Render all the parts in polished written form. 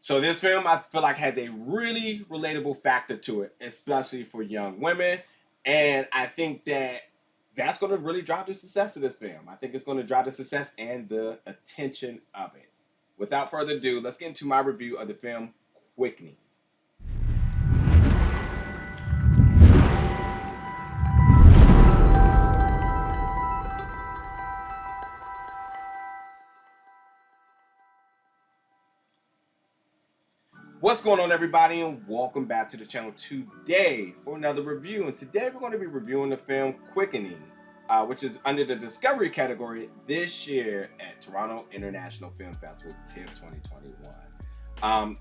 So this film, I feel like, has a really relatable factor to it, especially for young women. And I think that that's going to really drive the success of this film. I think it's going to drive the success and the attention of it. Without further ado, let's get into my review of the film Quickening. What's going on, everybody, and welcome back to the channel today for another review. And today we're going to be reviewing the film Quickening, which is under the Discovery category this year at Toronto International Film Festival, TIFF 2021.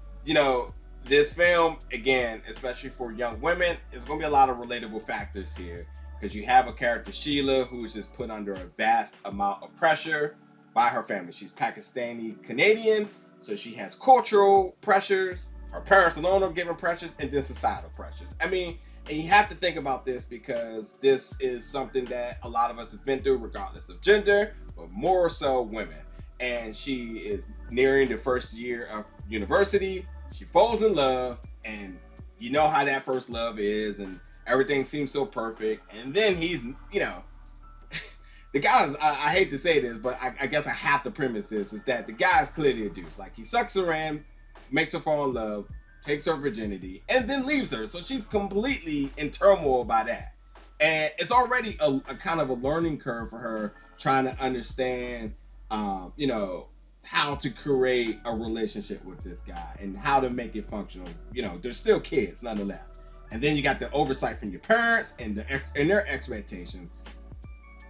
This film, again, especially for young women, is going to be a lot of relatable factors here, because you have a character, Sheila, who's just put under a vast amount of pressure by her family. She's Pakistani Canadian, so she has cultural pressures. Her parents alone are given pressures, and then societal pressures. I mean, and you have to think about this because this is something that a lot of us has been through, regardless of gender, but more so women. And she is nearing the first year of university. She falls in love, and you know how that first love is, and everything seems so perfect. And then he's, the guy is, I hate to say this, but I guess I have to premise this, is that the guy is clearly a douche. Like, he sucks her in, makes her fall in love, takes her virginity, and then leaves her. So she's completely in turmoil by that. And it's already a kind of a learning curve for her, trying to understand, how to create a relationship with this guy and how to make it functional. They're still kids nonetheless. And then you got the oversight from your parents and their expectations.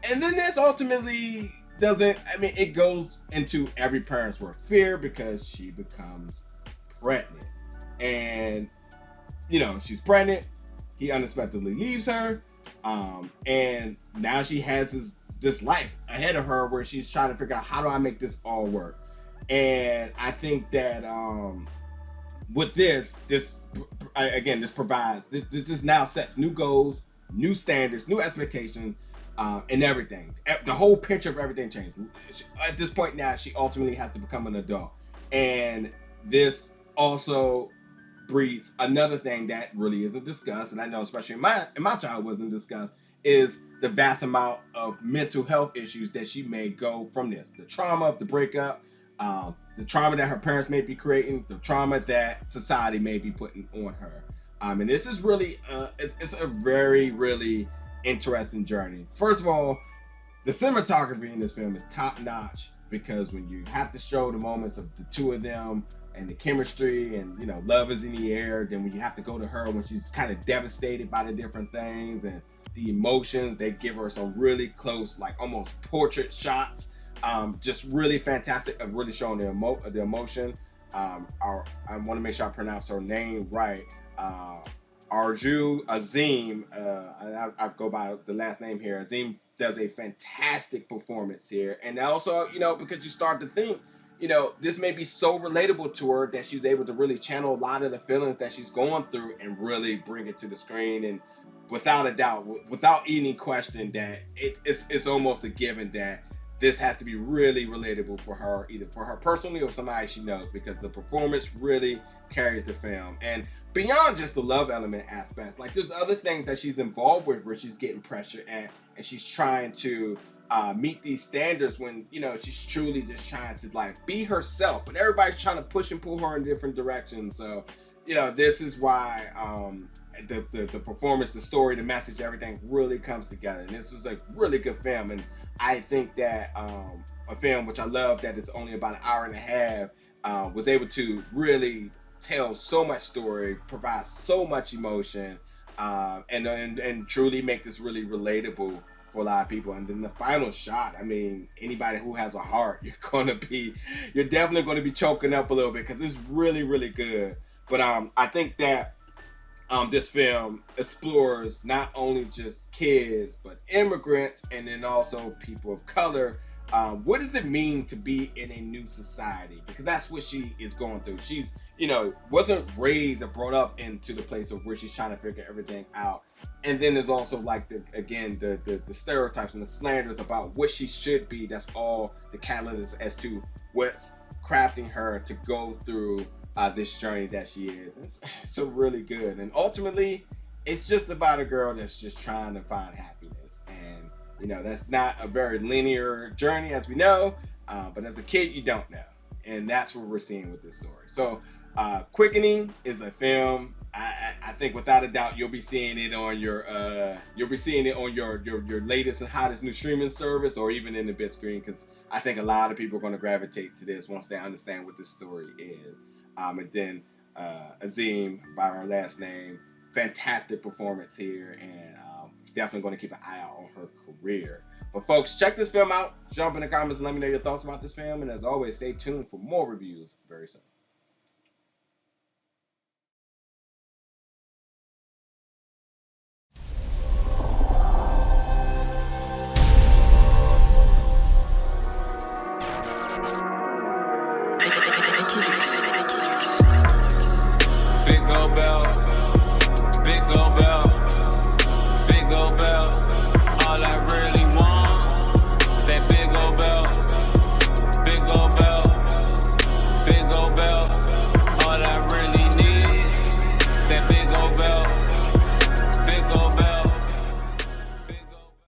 And then this ultimately it goes into every parent's worst fear, because she becomes pregnant. And, she's pregnant. He unexpectedly leaves her. And now she has this life ahead of her where she's trying to figure out, how do I make this all work? And I think that with this provides, this now sets new goals, new standards, new expectations, and everything. The whole picture of everything changed. At this point now, she ultimately has to become an adult. And this also breeds another thing that really isn't discussed, and I know especially in my childhood wasn't discussed, is the vast amount of mental health issues that she may go from this. The trauma of the breakup, the trauma that her parents may be creating, the trauma that society may be putting on her. And this is really, it's a very, really interesting journey. First of all, the cinematography in this film is top notch, because when you have to show the moments of the two of them and the chemistry and love is in the air, then when you have to go to her when she's kind of devastated by the different things and the emotions, they give her some really close, like almost portrait shots, just really fantastic of really showing the emotion. I want to make sure I pronounce her name right. Arooj Azeem, I go by the last name here. Azeem does a fantastic performance here. And also, because you start to think, this may be so relatable to her that she's able to really channel a lot of the feelings that she's going through and really bring it to the screen. And without a doubt, without any question, that it's almost a given that this has to be really relatable for her, either for her personally or somebody she knows, because the performance really carries the film. And beyond just the love element aspects, like, there's other things that she's involved with where she's getting pressure and she's trying to meet these standards when she's truly just trying to be herself, but everybody's trying to push and pull her in different directions. So this is why the performance, the story, the message, everything really comes together. And this is a really good film. And I think that a film which I love, that is only about an hour and a half, was able to really tell so much story, provide so much emotion, and truly make this really relatable for a lot of people. And then the final shot, I mean, anybody who has a heart, you're definitely going to be choking up a little bit, because it's really, really good. But I think that this film explores not only just kids, but immigrants, and then also people of color. What does it mean to be in a new society? Because that's what she is going through. She's, wasn't raised or brought up into the place of where she's trying to figure everything out. And then there's also the stereotypes and the slanders about what she should be. That's all the catalyst as to what's crafting her to go through this journey that she is. It's so really good, and ultimately, it's just about a girl that's just trying to find happiness. And that's not a very linear journey, as we know, but as a kid, you don't know, and that's what we're seeing with this story. So, Quickening is a film. I think without a doubt you'll be seeing it on your your latest and hottest new streaming service, or even in the big screen, because I think a lot of people are going to gravitate to this once they understand what this story is. And then Azeem, by our last name, fantastic performance here, and definitely going to keep an eye out on her career. But folks, check this film out. Jump in the comments and let me know your thoughts about this film, and as always, stay tuned for more reviews very soon.